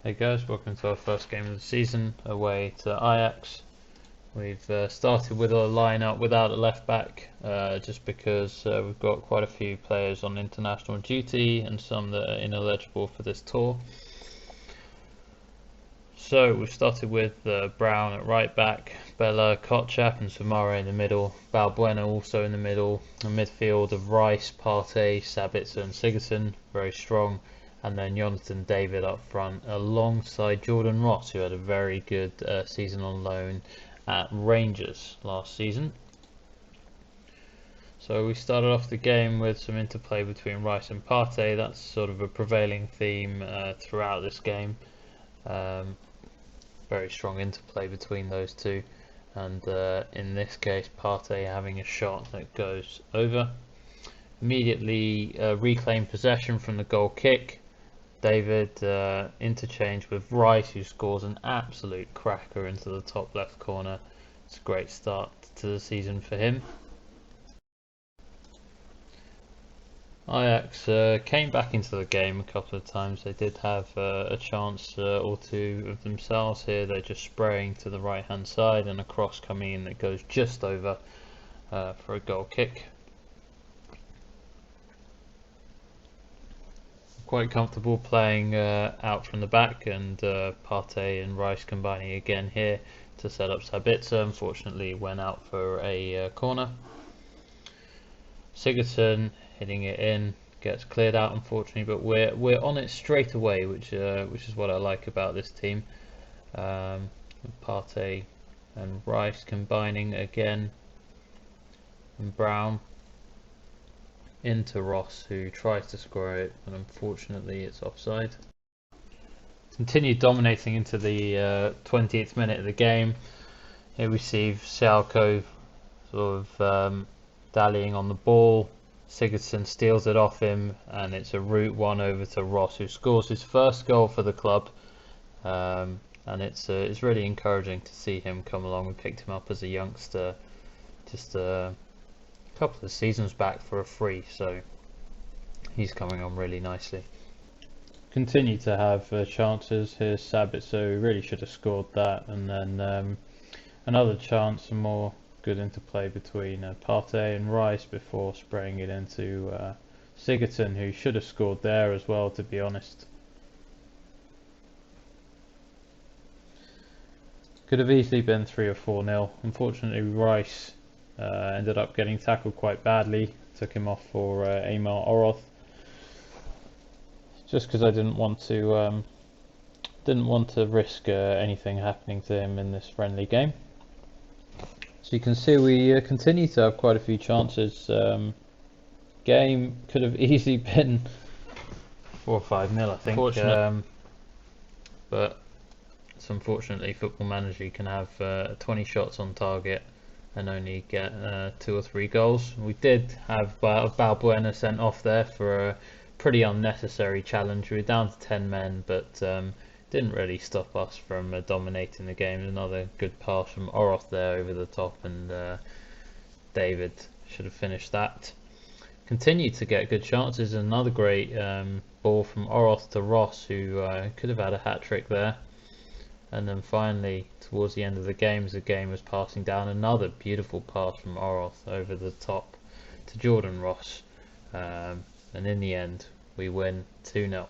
Hey guys, welcome to our first game of the season away to Ajax. We've started with a lineup without a left back just because we've got quite a few players on international duty and some that are ineligible for this tour. So we've started with Brown at right back, Bella, Kotchap and Samara in the middle, Balbuena also in the middle, a midfield of Rice, Partey, Sabitzer and Sigurdsson, very strong, and then Jonathan David up front alongside Jordan Ross, who had a very good season on loan at Rangers last season. So we started off the game with some interplay between Rice and Partey. That's sort of a prevailing theme throughout this game. Very strong interplay between those two, and in this case Partey having a shot that goes over. Immediately reclaim possession from the goal kick. David interchange with Rice, who scores an absolute cracker into the top left corner. It's a great start to the season for him. Ajax came back into the game a couple of times. They did have a chance or two of themselves here. They're just spraying to the right hand side and a cross coming in that goes just over for a goal kick. Quite comfortable playing out from the back, and Partey and Rice combining again here to set up Sabitzer. Unfortunately went out for a corner. Sigurdsson hitting it in, gets cleared out unfortunately, but we're on it straight away, which is what I like about this team. Partey and Rice combining again, and Brown into Ross, who tries to score it, but unfortunately it's offside. Continued dominating into the 20th minute of the game. Here we see Sialko sort of dallying on the ball. Sigurdsson steals it off him, and it's a route one over to Ross, who scores his first goal for the club. And it's really encouraging to see him come along. We picked him up as a youngster just a couple of seasons back for a free, so he's coming on really nicely. Continue to have chances. Here's Sabitzer, who really should have scored that, and then another chance, a more good interplay between Partey and Rice before spraying it into Sigurdsson, who should have scored there as well, to be honest. Could have easily been 3 or 4-0. Unfortunately Rice ended up getting tackled quite badly. Took him off for Emil Oroth, just because I didn't want to risk anything happening to him in this friendly game. So you can see we continue to have quite a few chances. Game could have easily been 4 or 5-0, I think. But it's unfortunately Football Manager, you can have 20 shots on target and only get 2 or 3 goals. We did have Balbuena sent off there for a pretty unnecessary challenge. We were down to 10 men, but didn't really stop us from dominating the game. Another good pass from Oroth there over the top, and David should have finished that. Continued to get good chances. Another great ball from Oroth to Ross, who could have had a hat-trick there. And then finally, towards the end of the game, as the game was passing down, another beautiful pass from Oroth over the top to Jordan Ross. And in the end, we win 2-0.